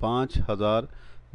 5000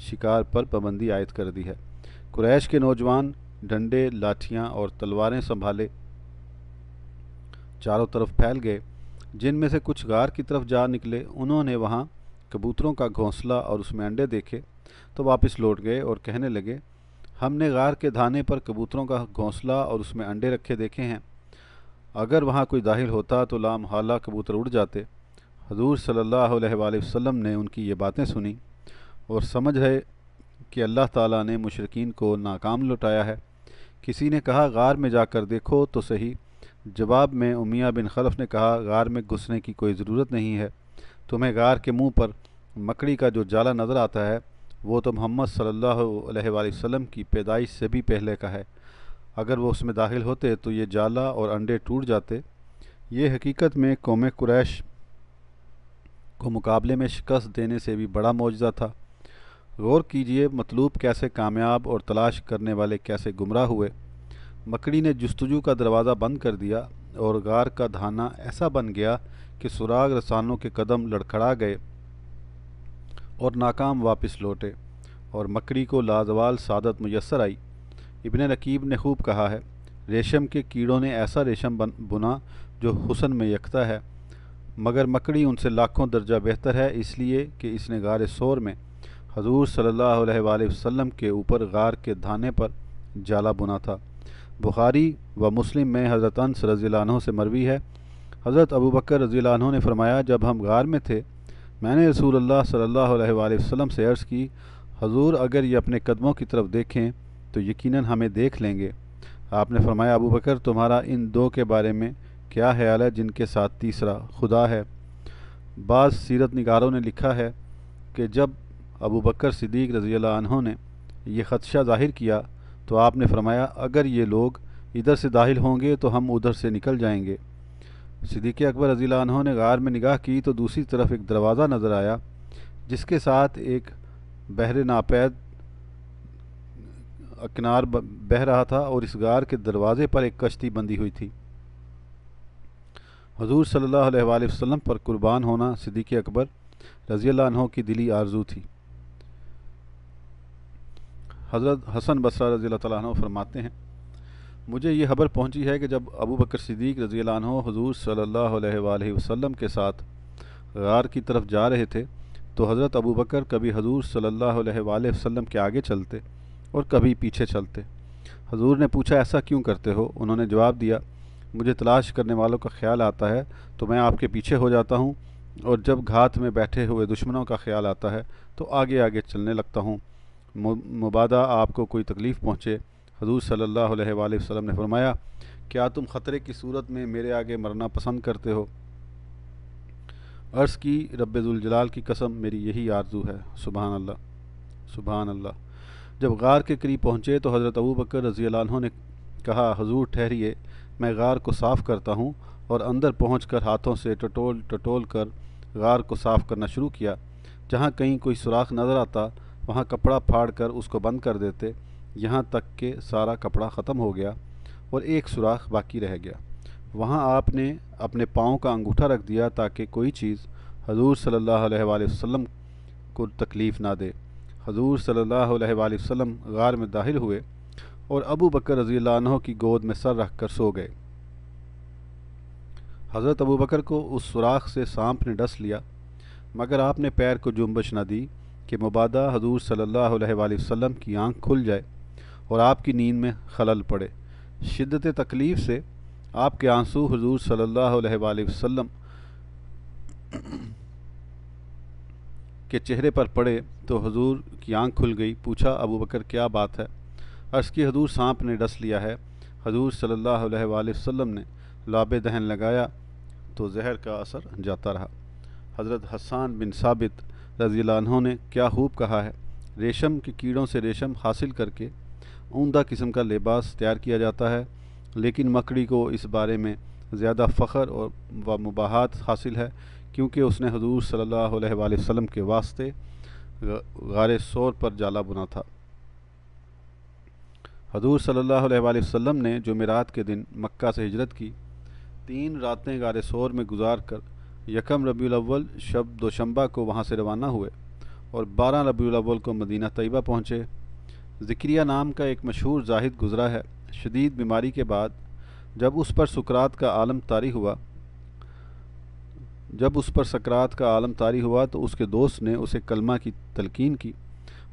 شکار پر پابندی عائد کر دی ہے۔ قریش کے نوجوان ڈنڈے، لاٹھیاں اور تلواریں سنبھالے چاروں طرف پھیل گئے۔ جن میں سے کچھ غار کی طرف جا نکلے، انہوں نے وہاں کبوتروں کا گھونسلہ اور اس میں انڈے دیکھے تو واپس لوٹ گئے اور کہنے لگے، ہم نے غار کے دھانے پر کبوتروں کا گھونسلہ اور اس میں انڈے رکھے دیکھے ہیں، اگر وہاں کوئی داخل ہوتا تو لامحالہ کبوتر اڑ جاتے۔ حضور صلی اللہ علیہ وآلہ وسلم نے ان کی یہ باتیں سنی اور سمجھ ہے کہ اللہ تعالیٰ نے مشرکین کو ناکام لوٹایا ہے۔ کسی نے کہا غار میں جا کر دیکھو تو صحیح۔ جواب میں امیہ بن خلف نے کہا غار میں گھسنے کی کوئی ضرورت نہیں ہے، تمہیں غار کے منہ پر مکڑی کا جو جالا نظر آتا ہے وہ تو محمد صلی اللہ علیہ وآلہ وسلم کی پیدائش سے بھی پہلے کا ہے، اگر وہ اس میں داخل ہوتے تو یہ جالا اور انڈے ٹوٹ جاتے۔ یہ حقیقت میں قوم قریش کو مقابلے میں شکست دینے سے بھی بڑا معجزہ تھا۔ غور کیجئے مطلوب کیسے کامیاب اور تلاش کرنے والے کیسے گمراہ ہوئے۔ مکڑی نے جستجو کا دروازہ بند کر دیا اور غار کا دھانا ایسا بن گیا کہ سراغ رسانوں کے قدم لڑکھڑا گئے اور ناکام واپس لوٹے، اور مکڑی کو لازوال سعادت میسر آئی۔ ابن رقیب نے خوب کہا ہے، ریشم کے کیڑوں نے ایسا ریشم بنا جو حسن میں یکتا ہے، مگر مکڑی ان سے لاکھوں درجہ بہتر ہے، اس لیے کہ اس نے غار ثور میں حضور صلی اللہ علیہ وآلہ وسلم کے اوپر غار کے دھانے پر جالا بنا تھا۔ بخاری و مسلم میں حضرت انس رضی اللہ عنہ سے مروی ہے، حضرت ابوبکر رضی اللہ عنہ نے فرمایا، جب ہم غار میں تھے میں نے رسول اللہ صلی اللہ علیہ وآلہ وسلم سے عرض کی، حضور اگر یہ اپنے قدموں کی طرف دیکھیں تو یقیناً ہمیں دیکھ لیں گے۔ آپ نے فرمایا، ابوبکر تمہارا ان دو کے بارے میں کیا خیال ہے جن کے ساتھ تیسرا خدا ہے؟ بعض سیرت نگاروں نے لکھا ہے کہ جب ابوبکر صدیق رضی اللہ عنہ نے یہ خدشہ ظاہر کیا تو آپ نے فرمایا، اگر یہ لوگ ادھر سے داخل ہوں گے تو ہم ادھر سے نکل جائیں گے۔ صدیق اکبر رضی اللہ عنہ نے غار میں نگاہ کی تو دوسری طرف ایک دروازہ نظر آیا جس کے ساتھ ایک بحر ناپید کنار بہہ رہا تھا، اور اس غار کے دروازے پر ایک کشتی بندھی ہوئی تھی۔ حضور صلی اللہ علیہ وآلہ وسلم پر قربان ہونا صدیق اکبر رضی اللہ عنہ کی دلی آرزو تھی۔ حضرت حسن بصری رضی اللہ تعالیٰ عنہ فرماتے ہیں، مجھے یہ خبر پہنچی ہے کہ جب ابوبکر صدیق رضی اللہ عنہ حضور صلی اللہ علیہ وآلہ وسلم کے ساتھ غار کی طرف جا رہے تھے تو حضرت ابوبکر کبھی حضور صلی اللہ علیہ وآلہ وسلم کے آگے چلتے اور کبھی پیچھے چلتے۔ حضور نے پوچھا، ایسا کیوں کرتے ہو؟ انہوں نے جواب دیا، مجھے تلاش کرنے والوں کا خیال آتا ہے تو میں آپ کے پیچھے ہو جاتا ہوں، اور جب گھات میں بیٹھے ہوئے دشمنوں کا خیال آتا ہے تو آگے آگے چلنے لگتا ہوں، مبادا آپ کو کوئی تکلیف پہنچے۔ حضور صلی اللہ علیہ وآلہ وسلم نے فرمایا، کیا تم خطرے کی صورت میں میرے آگے مرنا پسند کرتے ہو؟ عرض کی، رب ذوالجلال کی قسم میری یہی آرزو ہے۔ سبحان اللہ، سبحان اللہ۔ جب غار کے قریب پہنچے تو حضرت ابوبکر رضی اللہ عنہ نے کہا، حضور ٹھہریے، میں غار کو صاف کرتا ہوں، اور اندر پہنچ کر ہاتھوں سے ٹٹول کر غار کو صاف کرنا شروع کیا۔ جہاں کہیں کوئی سوراخ نظر آتا وہاں کپڑا پھاڑ کر اس کو بند کر دیتے، یہاں تک کہ سارا کپڑا ختم ہو گیا اور ایک سوراخ باقی رہ گیا۔ وہاں آپ نے اپنے پاؤں کا انگوٹھا رکھ دیا تاکہ کوئی چیز حضور صلی اللہ علیہ وآلہ وسلم کو تکلیف نہ دے۔ حضور صلی اللہ علیہ وآلہ وسلم غار میں داخل ہوئے اور ابو بکر رضی اللہ عنہ کی گود میں سر رکھ کر سو گئے۔ حضرت ابو بکر کو اس سوراخ سے سانپ نے ڈس لیا، مگر آپ نے پیر کو جنبش نہ دی کہ مبادا حضور صلی اللہ علیہ وآلہ وسلم کی آنکھ کھل جائے اور آپ کی نیند میں خلل پڑے۔ شدت تکلیف سے آپ کے آنسو حضور صلی اللہ علیہ وآلہ وسلم کے چہرے پر پڑے تو حضور کی آنکھ کھل گئی۔ پوچھا، ابو بکر کیا بات ہے؟ عرض کی، حضور سانپ نے ڈس لیا ہے۔ حضور صلی اللہ علیہ وآلہ وسلم نے لعاب دہن لگایا تو زہر کا اثر جاتا رہا۔ حضرت حسان بن ثابت رضی اللہ عنہ نے کیا خوب کہا ہے، ریشم کے کیڑوں سے ریشم حاصل کر کے عمدہ قسم کا لباس تیار کیا جاتا ہے، لیکن مکڑی کو اس بارے میں زیادہ فخر و مباحات حاصل ہے کیونکہ اس نے حضور صلی اللہ علیہ وآلہ وسلم کے واسطے غار ثور پر جالا بنا تھا۔ حضور صلی اللہ علیہ وآلہ وسلم نے جمعرات کے دن مکہ سے ہجرت کی، 3 راتیں غار ثور میں گزار کر یکم ربیع الاول شب دوشنبہ کو وہاں سے روانہ ہوئے اور 12 ربیع الاول کو مدینہ طیبہ پہنچے۔ ذکریہ نام کا ایک مشہور زاہد گزرا ہے۔ شدید بیماری کے بعد جب اس پر سکرات کا عالم طاری ہوا تو اس کے دوست نے اسے کلمہ کی تلقین کی،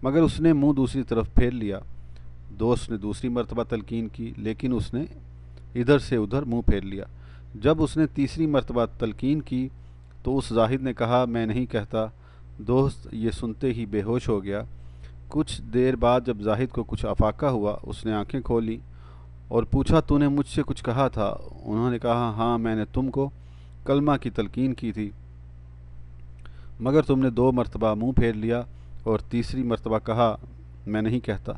مگر اس نے منہ دوسری طرف پھیر لیا۔ دوست نے دوسری مرتبہ تلقین کی، لیکن اس نے ادھر سے ادھر منہ پھیر لیا۔ جب اس نے تیسری مرتبہ تلقین کی تو اس زاہد نے کہا میں نہیں کہتا۔ دوست یہ سنتے ہی بے ہوش ہو گیا۔ کچھ دیر بعد جب زاہد کو کچھ افاقہ ہوا، اس نے آنکھیں کھولی اور پوچھا تو نے مجھ سے کچھ کہا تھا؟ انہوں نے کہا ہاں، میں نے تم کو کلمہ کی تلقین کی تھی، مگر تم نے 2 مرتبہ منہ پھیر لیا اور تیسری مرتبہ کہا میں نہیں کہتا۔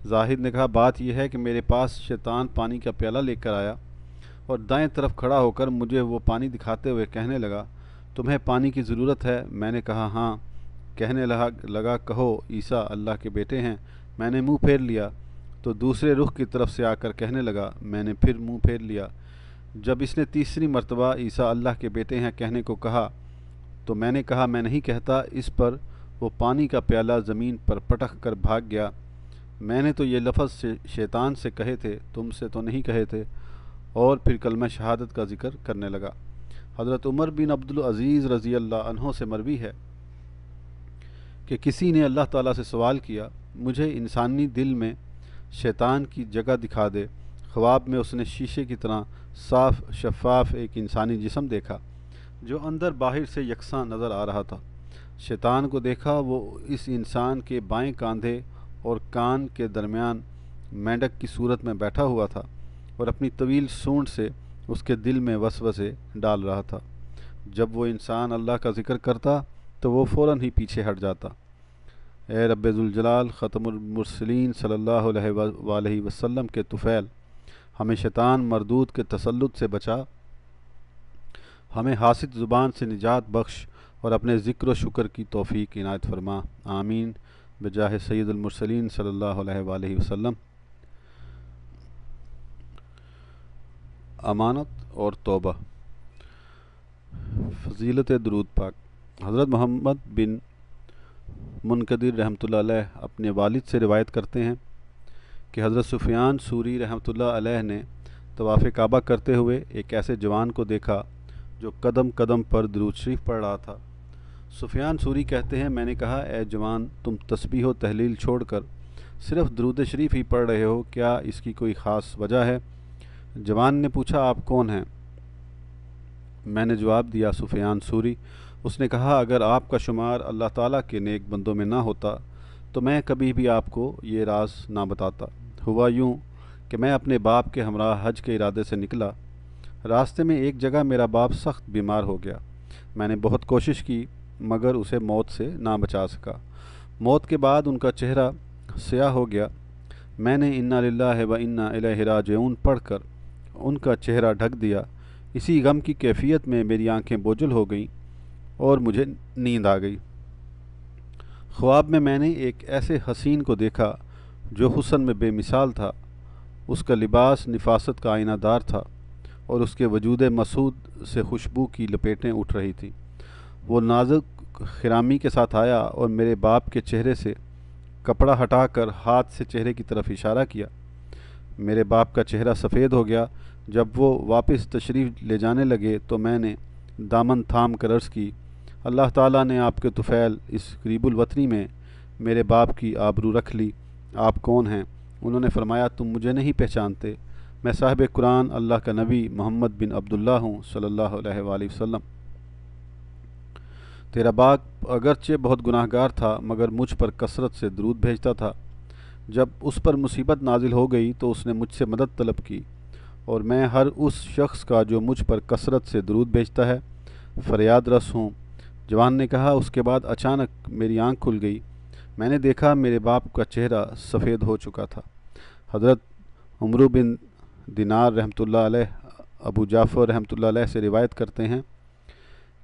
زاہد نے کہا بات یہ ہے کہ میرے پاس شیطان پانی کا پیالہ لے کر آیا اور دائیں طرف کھڑا ہو کر مجھے وہ پانی دکھاتے ہوئے کہنے لگا تمہیں پانی کی ضرورت ہے؟ میں نے کہا ہاں۔ کہنے لگا کہو عیسیٰ اللہ کے بیٹے ہیں۔ میں نے منہ پھیر لیا۔ تو دوسرے رخ کی طرف سے آ کر کہنے لگا، میں نے پھر منہ پھیر لیا۔ جب اس نے تیسری مرتبہ عیسیٰ اللہ کے بیٹے ہیں کہنے کو کہا تو میں نے کہا میں نہیں کہتا۔ اس پر وہ پانی کا پیالہ زمین پر پٹک کر بھاگ گیا۔ میں نے تو یہ لفظ شیطان سے کہے تھے، تم سے تو نہیں کہے تھے، اور پھر کلمہ شہادت کا ذکر کرنے لگا۔ حضرت عمر بن عبدالعزیز رضی اللہ عنہ سے مروی ہے کہ کسی نے اللہ تعالیٰ سے سوال کیا مجھے انسانی دل میں شیطان کی جگہ دکھا دے۔ خواب میں اس نے شیشے کی طرح صاف شفاف ایک انسانی جسم دیکھا جو اندر باہر سے یکساں نظر آ رہا تھا۔ شیطان کو دیکھا، وہ اس انسان کے بائیں کاندھے اور کان کے درمیان مینڈک کی صورت میں بیٹھا ہوا تھا اور اپنی طویل سونڈ سے اس کے دل میں وسوسے ڈال رہا تھا۔ جب وہ انسان اللہ کا ذکر کرتا تو وہ فوراً ہی پیچھے ہٹ جاتا۔ اے رب ذوالجلال، ختم المرسلین صلی اللہ علیہ وآلہ وسلم کے طفیل، ہمیں شیطان مردود کے تسلط سے بچا، ہمیں حاسد زبان سے نجات بخش اور اپنے ذکر و شکر کی توفیق عنایت فرما، آمین، بجاہ سید المرسلین صلی اللہ علیہ وآلہ وسلم۔ امانت اور توبہ۔ فضیلت درود پاک۔ حضرت محمد بن منکدر رحمۃ اللہ علیہ اپنے والد سے روایت کرتے ہیں کہ حضرت سفیان ثوری رحمۃ اللہ علیہ نے طواف کعبہ کرتے ہوئے ایک ایسے جوان کو دیکھا جو قدم قدم پر درود شریف پڑھ رہا تھا۔ سفیان ثوری کہتے ہیں میں نے کہا اے جوان، تم تسبیح و تحلیل چھوڑ کر صرف درود شریف ہی پڑھ رہے ہو، کیا اس کی کوئی خاص وجہ ہے؟ جوان نے پوچھا آپ کون ہیں؟ میں نے جواب دیا سفیان ثوری۔ اس نے کہا اگر آپ کا شمار اللہ تعالیٰ کے نیک بندوں میں نہ ہوتا تو میں کبھی بھی آپ کو یہ راز نہ بتاتا۔ ہوا یوں کہ میں اپنے باپ کے ہمراہ حج کے ارادے سے نکلا۔ راستے میں ایک جگہ میرا باپ سخت بیمار ہو گیا۔ میں نے بہت کوشش کی مگر اسے موت سے نہ بچا سکا۔ موت کے بعد ان کا چہرہ سیاہ ہو گیا۔ میں نے انا للہ و انا الیہ راجعون پڑھ کر ان کا چہرہ ڈھک دیا۔ اسی غم کی کیفیت میں میری آنکھیں بوجھل ہو گئیں اور مجھے نیند آ گئی۔ خواب میں نے ایک ایسے حسین کو دیکھا جو حسن میں بے مثال تھا۔ اس کا لباس نفاست کا آئینہ دار تھا اور اس کے وجود مسعود سے خوشبو کی لپیٹیں اٹھ رہی تھیں۔ وہ نازک خرامی کے ساتھ آیا اور میرے باپ کے چہرے سے کپڑا ہٹا کر ہاتھ سے چہرے کی طرف اشارہ کیا۔ میرے باپ کا چہرہ سفید ہو گیا۔ جب وہ واپس تشریف لے جانے لگے تو میں نے دامن تھام کر عرض کی اللہ تعالیٰ نے آپ کے طفیل اس قریب الوطنی میں میرے باپ کی آبرو رکھ لی، آپ کون ہیں؟ انہوں نے فرمایا تم مجھے نہیں پہچانتے، میں صاحب قرآن اللہ کا نبی محمد بن عبداللہ ہوں صلی اللہ علیہ وآلہ وسلم۔ تیرا باپ اگرچہ بہت گناہ گار تھا مگر مجھ پر کثرت سے درود بھیجتا تھا۔ جب اس پر مصیبت نازل ہو گئی تو اس نے مجھ سے مدد طلب کی اور میں ہر اس شخص کا جو مجھ پر کثرت سے درود بھیجتا ہے فریاد رس ہوں۔ جوان نے کہا اس کے بعد اچانک میری آنکھ کھل گئی۔ میں نے دیکھا میرے باپ کا چہرہ سفید ہو چکا تھا۔ حضرت عمرو بن دینار رحمۃ اللہ علیہ ابو جعفر رحمۃ اللہ علیہ سے روایت کرتے ہیں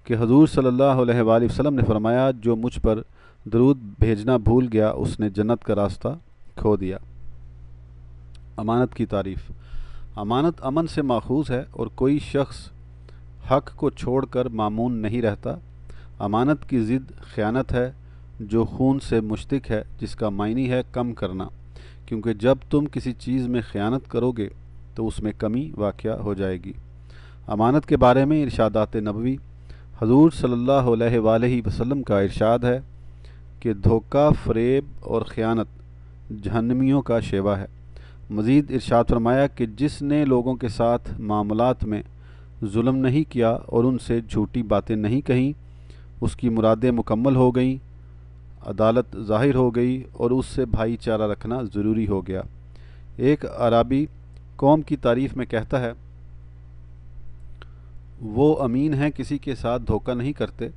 کہ حضور صلی اللہ علیہ وآلہ وسلم نے فرمایا جو مجھ پر درود بھیجنا بھول گیا اس نے جنت کا راستہ کھو دیا۔ امانت کی تعریف۔ امانت امن سے ماخوذ ہے اور کوئی شخص حق کو چھوڑ کر مامون نہیں رہتا۔ امانت کی ضد خیانت ہے جو خون سے مشتق ہے، جس کا معنی ہے کم کرنا، کیونکہ جب تم کسی چیز میں خیانت کرو گے تو اس میں کمی واقع ہو جائے گی۔ امانت کے بارے میں ارشادات نبوی۔ حضور صلی اللہ علیہ وآلہ وسلم کا ارشاد ہے کہ دھوکہ، فریب اور خیانت جہنمیوں کا شیوا ہے۔ مزید ارشاد فرمایا کہ جس نے لوگوں کے ساتھ معاملات میں ظلم نہیں کیا اور ان سے جھوٹی باتیں نہیں کہیں، اس کی مرادیں مکمل ہو گئیں، عدالت ظاہر ہو گئی اور اس سے بھائی چارہ رکھنا ضروری ہو گیا۔ ایک عربی قوم کی تعریف میں کہتا ہے، وہ امین ہیں، کسی کے ساتھ دھوکہ نہیں کرتے،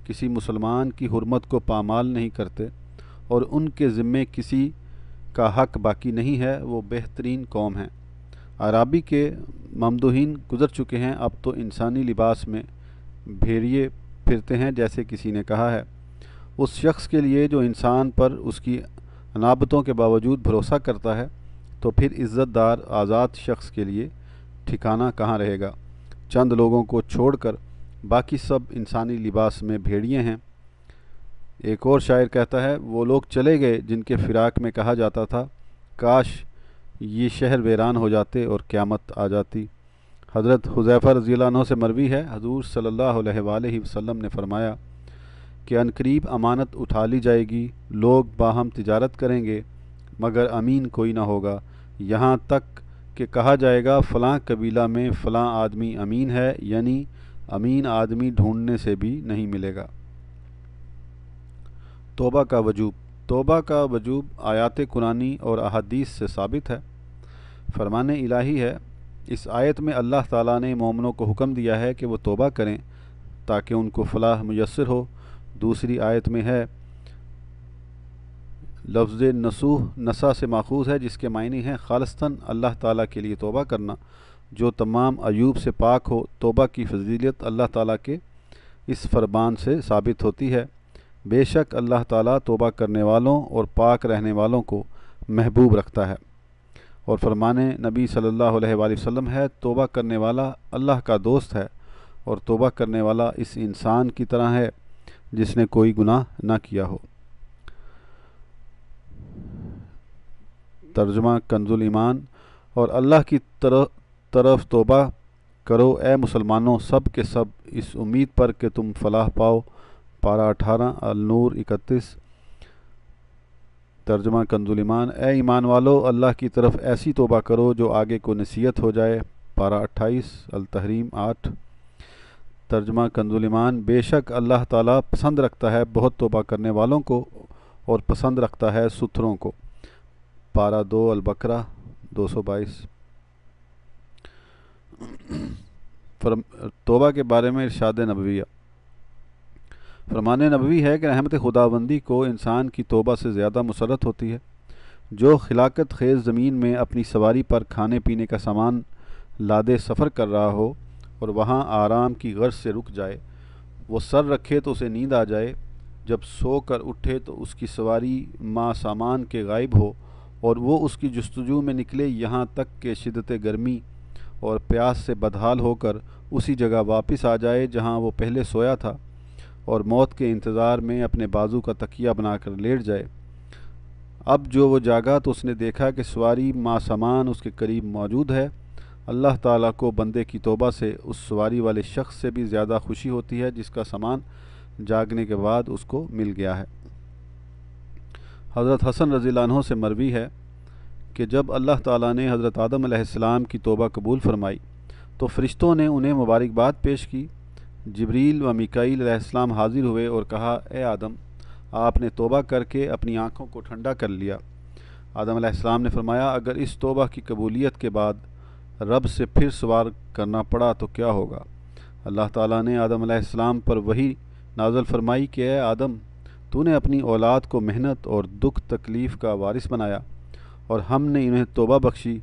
کسی مسلمان کی حرمت کو پامال نہیں کرتے اور ان کے ذمے کسی کا حق باقی نہیں ہے، وہ بہترین قوم ہیں۔ عربی کے ممدوحین گزر چکے ہیں، اب تو انسانی لباس میں بھیڑیے پھرتے ہیں، جیسے کسی نے کہا ہے، اس شخص کے لیے جو انسان پر اس کی عنابتوں کے باوجود بھروسہ کرتا ہے تو پھر عزت دار آزاد شخص کے لیے ٹھکانہ کہاں رہے گا۔ چند لوگوں کو چھوڑ کر باقی سب انسانی لباس میں بھیڑیے ہیں۔ ایک اور شاعر کہتا ہے، وہ لوگ چلے گئے جن کے فراق میں کہا جاتا تھا، کاش یہ شہر ویران ہو جاتے اور قیامت آ جاتی۔ حضرت حذیفہ رضی اللہ عنہ سے مروی ہے، حضور صلی اللہ علیہ وآلہ وسلم نے فرمایا کہ عنقریب امانت اٹھا لی جائے گی، لوگ باہم تجارت کریں گے مگر امین کوئی نہ ہوگا، یہاں تک کہ کہا جائے گا فلاں قبیلہ میں فلاں آدمی امین ہے، یعنی امین آدمی ڈھونڈنے سے بھی نہیں ملے گا۔ توبہ کا وجوب۔ توبہ کا وجوب آیات قرآنی اور احادیث سے ثابت ہے، فرمان الہی ہے۔ اس آیت میں اللہ تعالیٰ نے مومنوں کو حکم دیا ہے کہ وہ توبہ کریں تاکہ ان کو فلاح میسر ہو۔ دوسری آیت میں ہے، لفظ نصوح نسا سے ماخوذ ہے، جس کے معنی ہیں خالصتاً اللہ تعالیٰ کے لیے توبہ کرنا، جو تمام عیوب سے پاک ہو۔ توبہ کی فضیلت اللہ تعالیٰ کے اس فرمان سے ثابت ہوتی ہے، بے شک اللہ تعالیٰ توبہ کرنے والوں اور پاک رہنے والوں کو محبوب رکھتا ہے۔ اور فرمان نبی صلی اللہ علیہ وآلہ وسلم ہے، توبہ کرنے والا اللہ کا دوست ہے اور توبہ کرنے والا اس انسان کی طرح ہے جس نے کوئی گناہ نہ کیا ہو۔ ترجمہ کنز ایمان۔ اور اللہ کی طرف توبہ کرو اے مسلمانوں، سب کے سب، اس امید پر کہ تم فلاح پاؤ۔ پارہ 18 النور 31۔ ترجمہ کنز ایمان۔ اے ایمان والو، اللہ کی طرف ایسی توبہ کرو جو آگے کو نصیحت ہو جائے۔ پارہ 28 التحریم 8۔ ترجمہ کنز ایمان۔ بے شک اللہ تعالیٰ پسند رکھتا ہے بہت توبہ کرنے والوں کو اور پسند رکھتا ہے ستھروں کو۔ پارہ 2 البقرہ 222۔ توبہ کے بارے میں ارشاد نبویہ۔ فرمان نبوی ہے کہ رحمت خداوندی کو انسان کی توبہ سے زیادہ مسرت ہوتی ہے۔ جو ہلاکت خیز زمین میں اپنی سواری پر کھانے پینے کا سامان لادے سفر کر رہا ہو اور وہاں آرام کی غرض سے رک جائے، وہ سر رکھے تو اسے نیند آ جائے، جب سو کر اٹھے تو اس کی سواری ماں سامان کے غائب ہو اور وہ اس کی جستجو میں نکلے، یہاں تک کہ شدت گرمی اور پیاس سے بدحال ہو کر اسی جگہ واپس آ جائے جہاں وہ پہلے سویا تھا، اور موت کے انتظار میں اپنے بازو کا تکیہ بنا کر لیٹ جائے۔ اب جو وہ جاگا تو اس نے دیکھا کہ سواری ماں سامان اس کے قریب موجود ہے۔ اللہ تعالیٰ کو بندے کی توبہ سے اس سواری والے شخص سے بھی زیادہ خوشی ہوتی ہے جس کا سامان جاگنے کے بعد اس کو مل گیا ہے۔ حضرت حسن رضی اللہ عنہ سے مروی ہے کہ جب اللہ تعالیٰ نے حضرت آدم علیہ السلام کی توبہ قبول فرمائی تو فرشتوں نے انہیں مبارکباد پیش کی۔ جبریل و میکائیل علیہ السلام حاضر ہوئے اور کہا، اے آدم، آپ نے توبہ کر کے اپنی آنکھوں کو ٹھنڈا کر لیا۔ آدم علیہ السلام نے فرمایا، اگر اس توبہ کی قبولیت کے بعد رب سے پھر سوال کرنا پڑا تو کیا ہوگا؟ اللہ تعالیٰ نے آدم علیہ السلام پر وحی نازل فرمائی کہ اے آدم، تو نے اپنی اولاد کو محنت اور دکھ تکلیف کا وارث بنایا اور ہم نے انہیں توبہ بخشی۔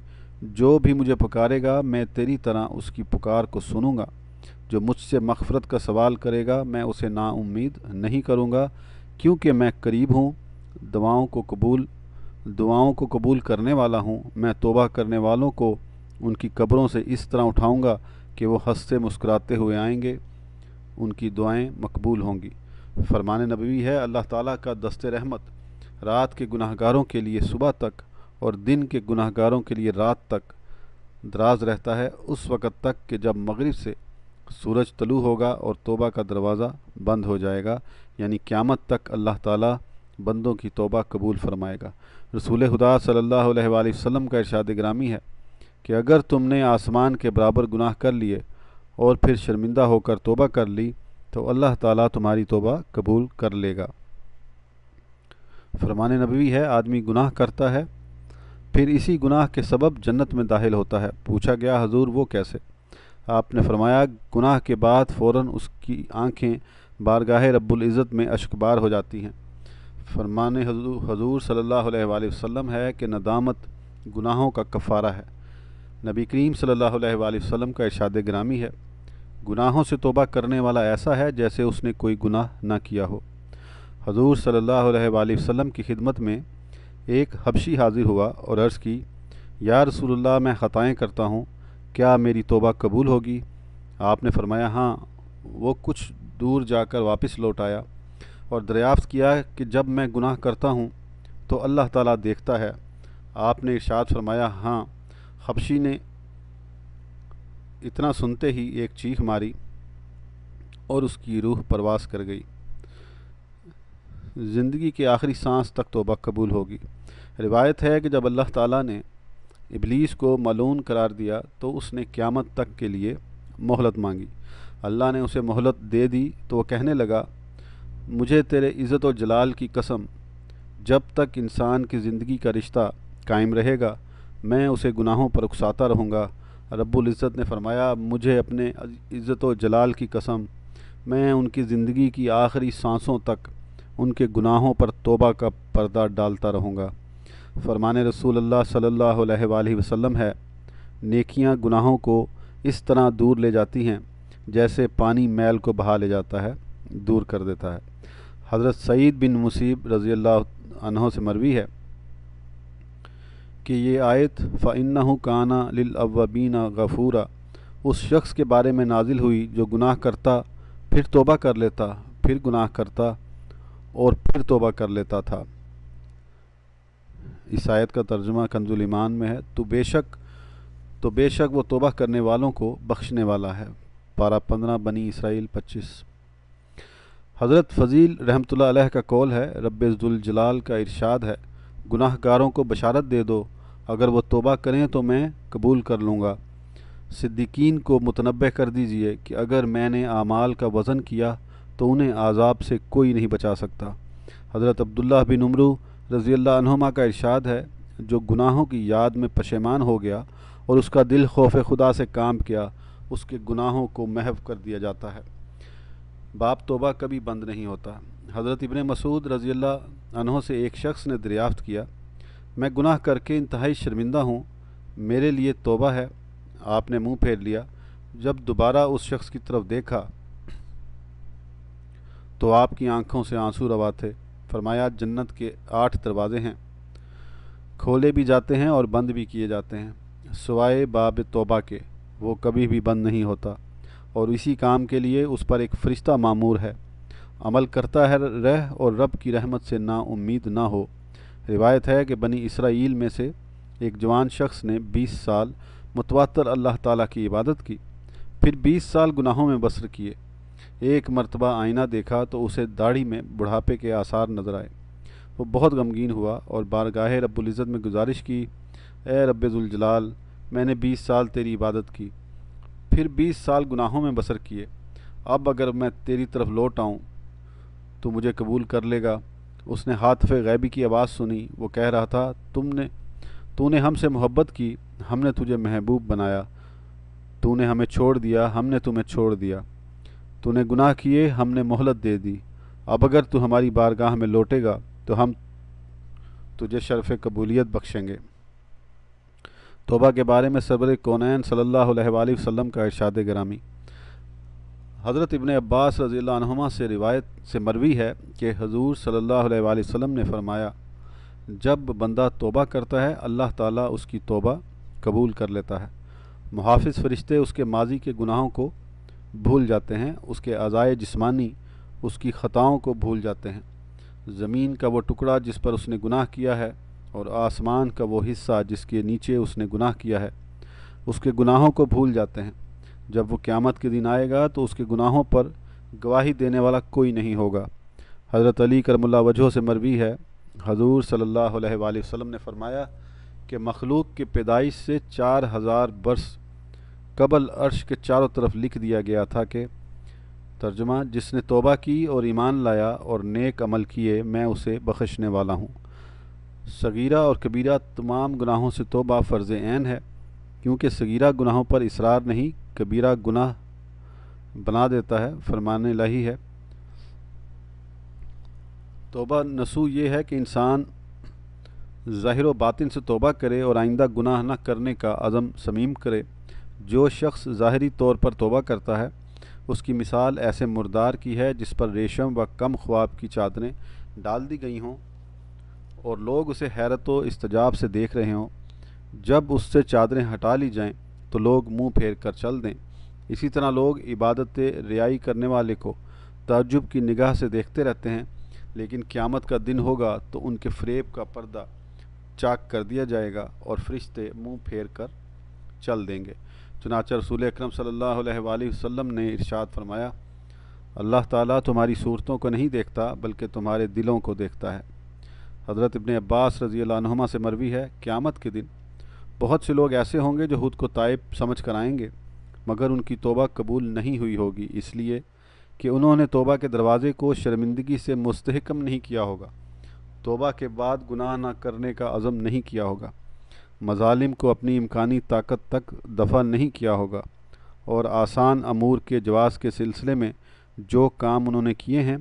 جو بھی مجھے پکارے گا میں تیری طرح اس کی پکار کو سنوں گا، جو مجھ سے مغفرت کا سوال کرے گا میں اسے نا امید نہیں کروں گا، کیونکہ میں قریب ہوں، دعاؤں کو قبول کرنے والا ہوں۔ میں توبہ کرنے والوں کو ان کی قبروں سے اس طرح اٹھاؤں گا کہ وہ ہنستے مسکراتے ہوئے آئیں گے، ان کی دعائیں مقبول ہوں گی۔ فرمان نبوی ہے اللہ تعالیٰ کا دست رحمت رات کے گناہ گاروں کے لیے صبح تک اور دن کے گناہ گاروں کے لیے رات تک دراز رہتا ہے، اس وقت تک کہ جب مغرب سے سورج طلوع ہوگا اور توبہ کا دروازہ بند ہو جائے گا، یعنی قیامت تک اللہ تعالیٰ بندوں کی توبہ قبول فرمائے گا۔ رسول خدا صلی اللہ علیہ وآلہ وسلم کا ارشاد گرامی ہے کہ اگر تم نے آسمان کے برابر گناہ کر لیے اور پھر شرمندہ ہو کر توبہ کر لی تو اللہ تعالیٰ تمہاری توبہ قبول کر لے گا۔ فرمان نبوی ہے آدمی گناہ کرتا ہے، پھر اسی گناہ کے سبب جنت میں داخل ہوتا ہے۔ پوچھا گیا حضور وہ کیسے؟ آپ نے فرمایا گناہ کے بعد فوراً اس کی آنکھیں بارگاہ رب العزت میں اشکبار ہو جاتی ہیں۔ فرمان حضور صلی اللہ علیہ وآلہ وسلم ہے کہ ندامت گناہوں کا کفارہ ہے۔ نبی کریم صلی اللہ علیہ وآلہ وسلم کا ارشاد گرامی ہے گناہوں سے توبہ کرنے والا ایسا ہے جیسے اس نے کوئی گناہ نہ کیا ہو۔ حضور صلی اللہ علیہ وآلہ وسلم کی خدمت میں ایک حبشی حاضر ہوا اور عرض کی یا رسول اللہ میں خطائیں کرتا ہوں، کیا میری توبہ قبول ہوگی؟ آپ نے فرمایا ہاں۔ وہ کچھ دور جا کر واپس لوٹ آیا اور دریافت کیا کہ جب میں گناہ کرتا ہوں تو اللہ تعالیٰ دیکھتا ہے؟ آپ نے ارشاد فرمایا ہاں۔ حبشی نے اتنا سنتے ہی ایک چیخ ماری اور اس کی روح پرواز کر گئی۔ زندگی کے آخری سانس تک توبہ قبول ہوگی۔ روایت ہے کہ جب اللہ تعالیٰ نے ابلیس کو ملعون قرار دیا تو اس نے قیامت تک کے لیے مہلت مانگی۔ اللہ نے اسے مہلت دے دی تو وہ کہنے لگا مجھے تیرے عزت و جلال کی قسم، جب تک انسان کی زندگی کا رشتہ قائم رہے گا میں اسے گناہوں پر اکساتا رہوں گا۔ رب العزت نے فرمایا مجھے اپنے عزت و جلال کی قسم، میں ان کی زندگی کی آخری سانسوں تک ان کے گناہوں پر توبہ کا پردہ ڈالتا رہوں گا۔ فرمان رسول اللہ صلی اللہ علیہ وآلہ وسلم ہے نیکیاں گناہوں کو اس طرح دور لے جاتی ہیں جیسے پانی میل کو بہا لے جاتا ہے، دور کر دیتا ہے۔ حضرت سعید بن مسیب رضی اللہ عنہ سے مروی ہے کہ یہ آیت فَإِنَّهُ كَانَ لِلْأَوَّابِينَ غَفُورًا اس شخص کے بارے میں نازل ہوئی جو گناہ کرتا پھر توبہ کر لیتا، پھر گناہ کرتا اور پھر توبہ کر لیتا تھا۔ اس آیت کا ترجمہ کنز الایمان میں ہے تو بے شک وہ توبہ کرنے والوں کو بخشنے والا ہے۔ پارہ 15 بنی اسرائیل 25۔ حضرت فضیل رحمۃ اللہ علیہ کا قول ہے رب ذوالجلال کا ارشاد ہے گناہ گاروں کو بشارت دے دو اگر وہ توبہ کریں تو میں قبول کر لوں گا۔ صدیقین کو متنبہ کر دیجئے کہ اگر میں نے اعمال کا وزن کیا تو انہیں عذاب سے کوئی نہیں بچا سکتا۔ حضرت عبداللہ بن عمرو رضی اللہ عنہما کا ارشاد ہے جو گناہوں کی یاد میں پشیمان ہو گیا اور اس کا دل خوف خدا سے کام کیا اس کے گناہوں کو محو کر دیا جاتا ہے۔ باب توبہ کبھی بند نہیں ہوتا۔ حضرت ابن مسعود رضی اللہ عنہ سے ایک شخص نے دریافت کیا میں گناہ کر کے انتہائی شرمندہ ہوں، میرے لیے توبہ ہے؟ آپ نے منہ پھیر لیا۔ جب دوبارہ اس شخص کی طرف دیکھا تو آپ کی آنکھوں سے آنسو روا تھے۔ فرمایا جنت کے 8 دروازے ہیں، کھولے بھی جاتے ہیں اور بند بھی کیے جاتے ہیں سوائے باب توبہ کے، وہ کبھی بھی بند نہیں ہوتا اور اسی کام کے لیے اس پر ایک فرشتہ مامور ہے، عمل کرتا ہے رہ اور رب کی رحمت سے نا امید نہ ہو۔ روایت ہے کہ بنی اسرائیل میں سے ایک جوان شخص نے 20 سال متواتر اللہ تعالیٰ کی عبادت کی، پھر 20 سال گناہوں میں بسر کیے۔ ایک مرتبہ آئینہ دیکھا تو اسے داڑھی میں بڑھاپے کے آثار نظر آئے۔ وہ بہت غمگین ہوا اور بارگاہ رب العزت میں گزارش کی اے رب ذوالجلال میں نے 20 سال تیری عبادت کی، پھر 20 سال گناہوں میں بسر کیے، اب اگر میں تیری طرف لوٹ آؤں تو مجھے قبول کر لے گا؟ اس نے ہاتف غیبی کی آواز سنی، وہ کہہ رہا تھا تو نے ہم سے محبت کی، ہم نے تجھے محبوب بنایا، تو نے ہمیں چھوڑ دیا، ہم نے تمہیں چھوڑ دیا، تو نے گناہ کیے، ہم نے مہلت دے دی، اب اگر تو ہماری بارگاہ میں لوٹے گا تو ہم تجھے شرف قبولیت بخشیں گے۔ توبہ کے بارے میں سرور کونین صلی اللہ علیہ وآلہ وسلم کا ارشاد گرامی۔ حضرت ابن عباس رضی اللہ عنہما سے روایت سے مروی ہے کہ حضور صلی اللہ علیہ وآلہ وسلم نے فرمایا جب بندہ توبہ کرتا ہے اللہ تعالیٰ اس کی توبہ قبول کر لیتا ہے۔ محافظ فرشتے اس کے ماضی کے گناہوں کو بھول جاتے ہیں، اس کے اعضائے جسمانی اس کی خطاؤں کو بھول جاتے ہیں۔ زمین کا وہ ٹکڑا جس پر اس نے گناہ کیا ہے اور آسمان کا وہ حصہ جس کے نیچے اس نے گناہ کیا ہے، اس کے گناہوں کو بھول جاتے ہیں۔ جب وہ قیامت کے دن آئے گا تو اس کے گناہوں پر گواہی دینے والا کوئی نہیں ہوگا۔ حضرت علی کرم اللہ وجہہ سے مروی ہے، حضور صلی اللہ علیہ وآلہ وسلم نے فرمایا کہ مخلوق کے پیدائش سے 4000 برس قبل عرش کے چاروں طرف لکھ دیا گیا تھا کہ ترجمہ، جس نے توبہ کی اور ایمان لایا اور نیک عمل کیے میں اسے بخشنے والا ہوں۔ صغیرہ اور کبیرہ تمام گناہوں سے توبہ فرض عین ہے، کیونکہ صغیرہ گناہوں پر اصرار نہیں، کبیرہ گناہ بنا دیتا ہے۔ فرمان الہی ہے، توبہ نصوح یہ ہے کہ انسان ظاہر و باطن سے توبہ کرے اور آئندہ گناہ نہ کرنے کا عزم صمیم کرے۔ جو شخص ظاہری طور پر توبہ کرتا ہے اس کی مثال ایسے مردار کی ہے جس پر ریشم و کم خواب کی چادریں ڈال دی گئی ہوں اور لوگ اسے حیرت و استعجاب سے دیکھ رہے ہوں۔ جب اس سے چادریں ہٹا لی جائیں تو لوگ منہ پھیر کر چل دیں۔ اسی طرح لوگ عبادت ریائی کرنے والے کو تعجب کی نگاہ سے دیکھتے رہتے ہیں، لیکن قیامت کا دن ہوگا تو ان کے فریب کا پردہ چاک کر دیا جائے گا اور فرشتے منہ پھیر کر چل دیں گے۔ چنانچہ رسول اکرم صلی اللہ علیہ وآلہ وسلم نے ارشاد فرمایا، اللہ تعالیٰ تمہاری صورتوں کو نہیں دیکھتا بلکہ تمہارے دلوں کو دیکھتا ہے۔ حضرت ابن عباس رضی اللہ عنہما سے مروی ہے، قیامت کے دن بہت سے لوگ ایسے ہوں گے جو خود کو تائب سمجھ کر آئیں گے، مگر ان کی توبہ قبول نہیں ہوئی ہوگی، اس لیے کہ انہوں نے توبہ کے دروازے کو شرمندگی سے مستحکم نہیں کیا ہوگا، توبہ کے بعد گناہ نہ کرنے کا عزم نہیں کیا ہوگا، مظالم کو اپنی امکانی طاقت تک دفع نہیں کیا ہوگا، اور آسان امور کے جواز کے سلسلے میں جو کام انہوں نے کیے ہیں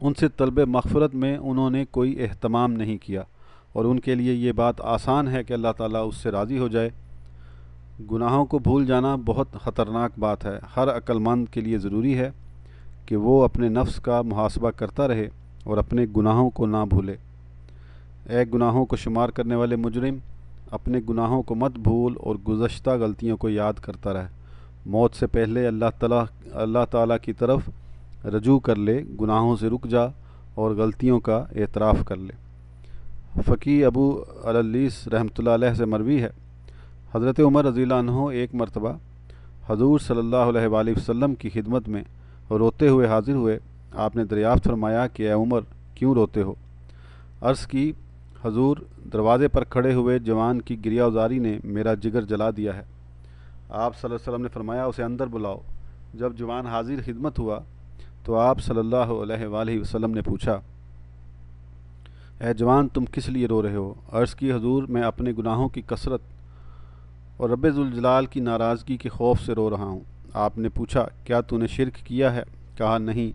ان سے طلب مغفرت میں انہوں نے کوئی اہتمام نہیں کیا، اور ان کے لیے یہ بات آسان ہے کہ اللہ تعالیٰ اس سے راضی ہو جائے۔ گناہوں کو بھول جانا بہت خطرناک بات ہے۔ ہر عقل مند کے لیے ضروری ہے کہ وہ اپنے نفس کا محاسبہ کرتا رہے اور اپنے گناہوں کو نہ بھولے۔ اے گناہوں کو شمار کرنے والے مجرم، اپنے گناہوں کو مت بھول اور گزشتہ غلطیوں کو یاد کرتا رہ۔ موت سے پہلے اللہ تعالیٰ کی طرف رجوع کر لے، گناہوں سے رک جا اور غلطیوں کا اعتراف کر لے۔ فقی ابو اللیث رحمۃ اللہ علیہ سے مروی ہے، حضرت عمر رضی اللہ عنہ ایک مرتبہ حضور صلی اللہ علیہ وآلہ وسلم کی خدمت میں روتے ہوئے حاضر ہوئے۔ آپ نے دریافت فرمایا کہ اے عمر، کیوں روتے ہو؟ عرض کی، حضور، دروازے پر کھڑے ہوئے جوان کی گریہ وزاری نے میرا جگر جلا دیا ہے۔ آپ صلی اللہ علیہ وسلم نے فرمایا، اسے اندر بلاؤ۔ جب جوان حاضر خدمت ہوا تو آپ صلی اللہ علیہ وآلہ وسلم نے پوچھا، اے جوان، تم کس لیے رو رہے ہو؟ عرض کی، حضور، میں اپنے گناہوں کی کثرت اور رب ذوالجلال کی ناراضگی کے خوف سے رو رہا ہوں۔ آپ نے پوچھا، کیا تو نے شرک کیا ہے؟ کہا، نہیں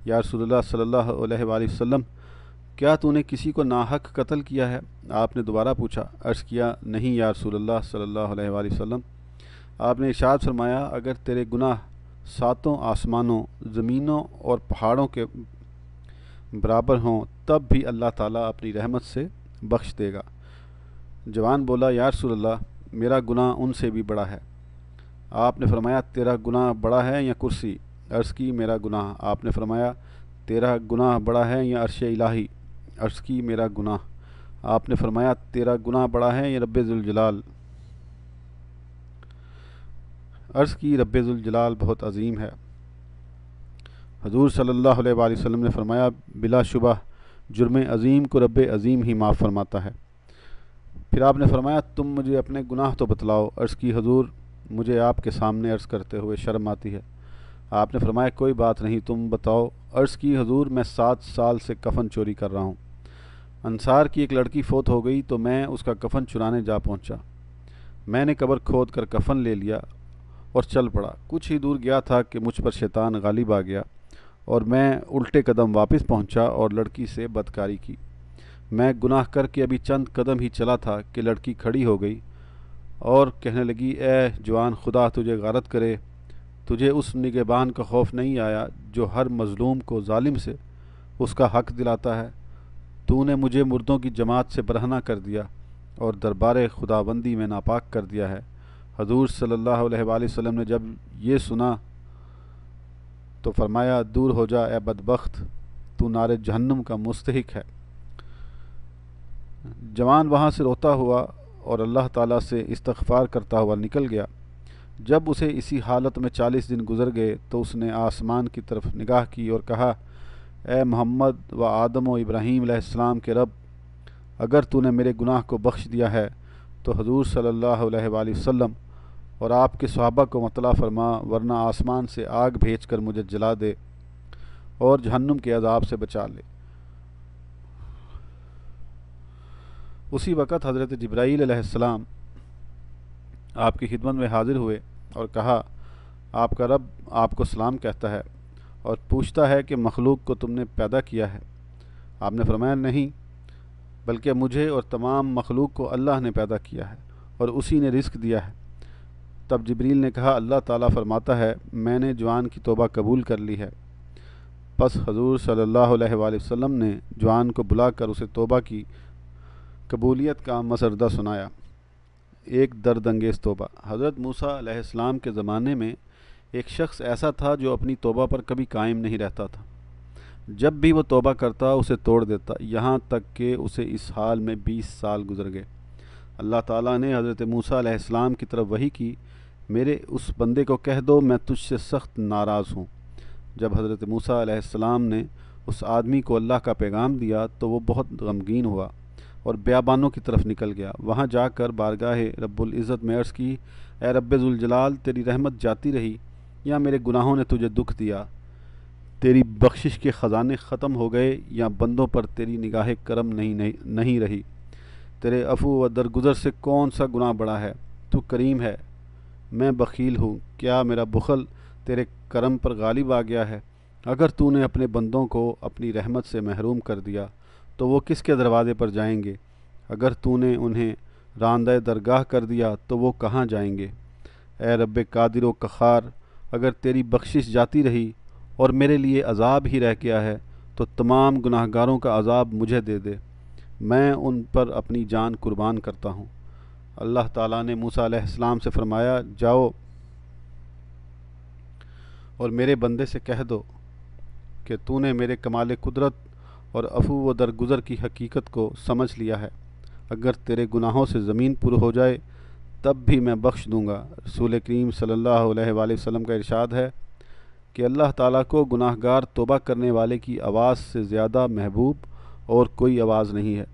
یا رسول اللہ صلی اللہ علیہ وآلہ وسلم۔ کیا تو نے کسی کو ناحق قتل کیا ہے؟ آپ نے دوبارہ پوچھا۔ عرض کیا، نہیں یا رسول اللہ صلی اللہ علیہ وآلہ وسلم۔ آپ نے ارشاد فرمایا، اگر تیرے گناہ 7 آسمانوں، زمینوں اور پہاڑوں کے برابر ہوں تب بھی اللہ تعالیٰ اپنی رحمت سے بخش دے گا۔ جوان بولا، یا رسول اللہ، میرا گناہ ان سے بھی بڑا ہے۔ آپ نے فرمایا، تیرا گناہ بڑا ہے یا کرسی؟ عرض کی، میرا گناہ۔ آپ نے فرمایا، تیرا گناہ بڑا ہے یا عرش الہی؟ عرض کی، میرا گناہ۔ آپ نے فرمایا، تیرا گناہ بڑا ہے یا رب ذوالجلال؟ عرض کی، رب ذوالجلال بہت عظیم ہے۔ حضور صلی اللہ علیہ وآلہ وسلم نے فرمایا، بلا شبہ جرم عظیم کو رب عظیم ہی معاف فرماتا ہے۔ پھر آپ نے فرمایا، تم مجھے اپنے گناہ تو بتلاؤ۔ عرض کی، حضور، مجھے آپ کے سامنے عرض کرتے ہوئے شرم آتی ہے۔ آپ نے فرمایا، کوئی بات نہیں، تم بتاؤ۔ عرض کی، حضور، میں 7 سال سے کفن چوری کر رہا ہوں۔ انصار کی ایک لڑکی فوت ہو گئی تو میں اس کا کفن چرانے جا پہنچا۔ میں نے قبر کھود کر کفن لے لیا اور چل پڑا۔ کچھ ہی دور گیا تھا کہ مجھ پر شیطان غالب آ گیا اور میں الٹے قدم واپس پہنچا اور لڑکی سے بدکاری کی۔ میں گناہ کر کے ابھی چند قدم ہی چلا تھا کہ لڑکی کھڑی ہو گئی اور کہنے لگی، اے جوان، خدا تجھے غارت کرے، تجھے اس نگہبان کا خوف نہیں آیا جو ہر مظلوم کو ظالم سے اس کا حق دلاتا ہے؟ تو نے مجھے مردوں کی جماعت سے برہنہ کر دیا اور دربار خداوندی میں ناپاک کر دیا ہے۔ حضور صلی اللہ علیہ وآلہ وسلم نے جب یہ سنا تو فرمایا دور ہو جا اے بدبخت، تو نار جہنم کا مستحق ہے۔ جوان وہاں سے روتا ہوا اور اللہ تعالیٰ سے استغفار کرتا ہوا نکل گیا۔ جب اسے اسی حالت میں 40 دن گزر گئے تو اس نے آسمان کی طرف نگاہ کی اور کہا، اے محمد و آدم و ابراہیم علیہ السلام کے رب، اگر تو نے میرے گناہ کو بخش دیا ہے تو حضور صلی اللہ علیہ وآلہ وسلم اور آپ کے صحابہ کو مطلع فرما، ورنہ آسمان سے آگ بھیج کر مجھے جلا دے اور جہنم کے عذاب سے بچا لے۔ اسی وقت حضرت جبرائیل علیہ السلام آپ کی خدمت میں حاضر ہوئے اور کہا، آپ کا رب آپ کو سلام کہتا ہے اور پوچھتا ہے کہ مخلوق کو تم نے پیدا کیا ہے؟ آپ نے فرمایا نہیں، بلکہ مجھے اور تمام مخلوق کو اللہ نے پیدا کیا ہے اور اسی نے رزق دیا ہے۔ تب جبریل نے کہا، اللہ تعالیٰ فرماتا ہے میں نے جوان کی توبہ قبول کر لی ہے۔ پس حضور صلی اللہ علیہ وآلہ وسلم نے جوان کو بلا کر اسے توبہ کی قبولیت کا مسردہ سنایا۔ ایک درد انگیز توبہ۔ حضرت موسیٰ علیہ السلام کے زمانے میں ایک شخص ایسا تھا جو اپنی توبہ پر کبھی قائم نہیں رہتا تھا۔ جب بھی وہ توبہ کرتا اسے توڑ دیتا، یہاں تک کہ اسے اس حال میں 20 سال گزر گئے۔ اللہ تعالیٰ نے حضرت موسیٰ علیہ السلام کی طرف وحی کی، میرے اس بندے کو کہہ دو میں تجھ سے سخت ناراض ہوں۔ جب حضرت موسیٰ علیہ السلام نے اس آدمی کو اللہ کا پیغام دیا تو وہ بہت غمگین ہوا اور بیابانوں کی طرف نکل گیا۔ وہاں جا کر بارگاہ رب العزت میں عرض کی، اے رب ذوالجلال، تیری رحمت جاتی رہی یا میرے گناہوں نے تجھے دکھ دیا؟ تیری بخشش کے خزانے ختم ہو گئے یا بندوں پر تیری نگاہ کرم نہیں رہی؟ تیرے عفو و درگزر سے کون سا گناہ بڑا ہے؟ تو کریم ہے، میں بخیل ہوں، کیا میرا بخل تیرے کرم پر غالب آ گیا ہے؟ اگر تو نے اپنے بندوں کو اپنی رحمت سے محروم کر دیا تو وہ کس کے دروازے پر جائیں گے؟ اگر تو نے انہیں راندہ درگاہ کر دیا تو وہ کہاں جائیں گے؟ اے رب قادر و قہار، اگر تیری بخشش جاتی رہی اور میرے لیے عذاب ہی رہ گیا ہے تو تمام گناہ گاروں کا عذاب مجھے دے دے، میں ان پر اپنی جان قربان کرتا ہوں۔ اللہ تعالیٰ نے موسیٰ علیہ السلام سے فرمایا، جاؤ اور میرے بندے سے کہہ دو کہ تو نے میرے کمال قدرت اور عفو و درگزر کی حقیقت کو سمجھ لیا ہے۔ اگر تیرے گناہوں سے زمین پر ہو جائے تب بھی میں بخش دوں گا۔ رسول کریم صلی اللہ علیہ وآلہ وسلم کا ارشاد ہے کہ اللہ تعالیٰ کو گناہ گار توبہ کرنے والے کی آواز سے زیادہ محبوب اور کوئی آواز نہیں ہے۔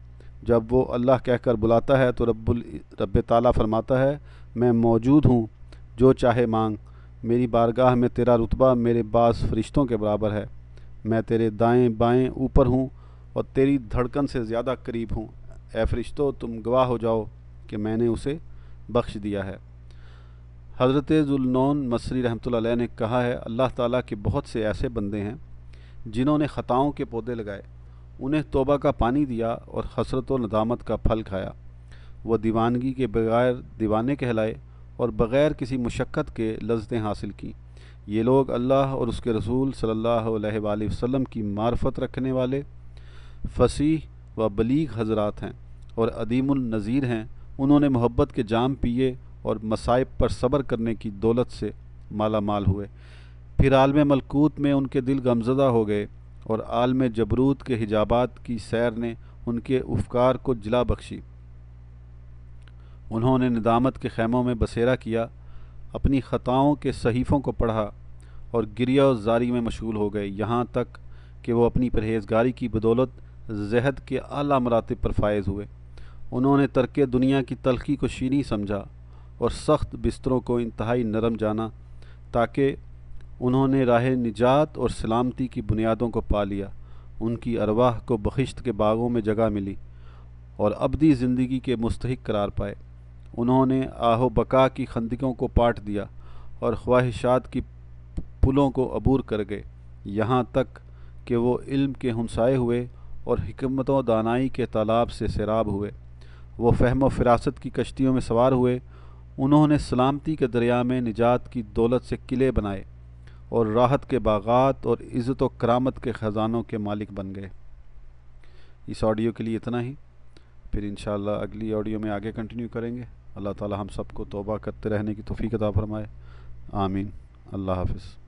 جب وہ اللہ کہہ کر بلاتا ہے تو رب تعالیٰ فرماتا ہے، میں موجود ہوں، جو چاہے مانگ، میری بارگاہ میں تیرا رتبہ میرے بعض فرشتوں کے برابر ہے، میں تیرے دائیں بائیں اوپر ہوں اور تیری دھڑکن سے زیادہ قریب ہوں۔ اے فرشتوں، تم گواہ ہو جاؤ کہ میں نے اسے بخش دیا ہے۔ حضرت ذوالنون مصری رحمۃ اللہ علیہ نے کہا ہے، اللہ تعالیٰ کے بہت سے ایسے بندے ہیں جنہوں نے خطاؤں کے پودے لگائے، انہیں توبہ کا پانی دیا اور حسرت و ندامت کا پھل کھایا۔ وہ دیوانگی کے بغیر دیوانے کہلائے اور بغیر کسی مشقت کے لذتیں حاصل کیں۔ یہ لوگ اللہ اور اس کے رسول صلی اللہ علیہ وآلہ وسلم کی معرفت رکھنے والے فصیح و بلیغ حضرات ہیں اور عدیم النظیر ہیں۔ انہوں نے محبت کے جام پیے اور مصائب پر صبر کرنے کی دولت سے مالا مال ہوئے۔ پھر عالم ملکوت میں ان کے دل غمزدہ ہو گئے اور عالم جبروت کے حجابات کی سیر نے ان کے افکار کو جلا بخشی۔ انہوں نے ندامت کے خیموں میں بسیرا کیا، اپنی خطاؤں کے صحیفوں کو پڑھا اور گریہ و زاری میں مشغول ہو گئے، یہاں تک کہ وہ اپنی پرہیزگاری کی بدولت زہد کے اعلیٰ مراتب پر فائز ہوئے۔ انہوں نے ترک دنیا کی تلخی کو شیریں سمجھا اور سخت بستروں کو انتہائی نرم جانا، تاکہ انہوں نے راہ نجات اور سلامتی کی بنیادوں کو پا لیا۔ ان کی ارواح کو بخشت کے باغوں میں جگہ ملی اور ابدی زندگی کے مستحق قرار پائے۔ انہوں نے آہ و بقا کی خندقوں کو پاٹ دیا اور خواہشات کی پلوں کو عبور کر گئے، یہاں تک کہ وہ علم کے ہنسائے ہوئے اور حکمت و دانائی کے تالاب سے سیراب ہوئے۔ وہ فہم و فراست کی کشتیوں میں سوار ہوئے۔ انہوں نے سلامتی کے دریا میں نجات کی دولت سے قلعے بنائے اور راحت کے باغات اور عزت و کرامت کے خزانوں کے مالک بن گئے۔ اس آڈیو کے لیے اتنا ہی، پھر انشاءاللہ اگلی آڈیو میں آگے کنٹینیو کریں گے۔ اللہ تعالی ہم سب کو توبہ کرتے رہنے کی توفیق عطا فرمائے، آمین۔ اللہ حافظ۔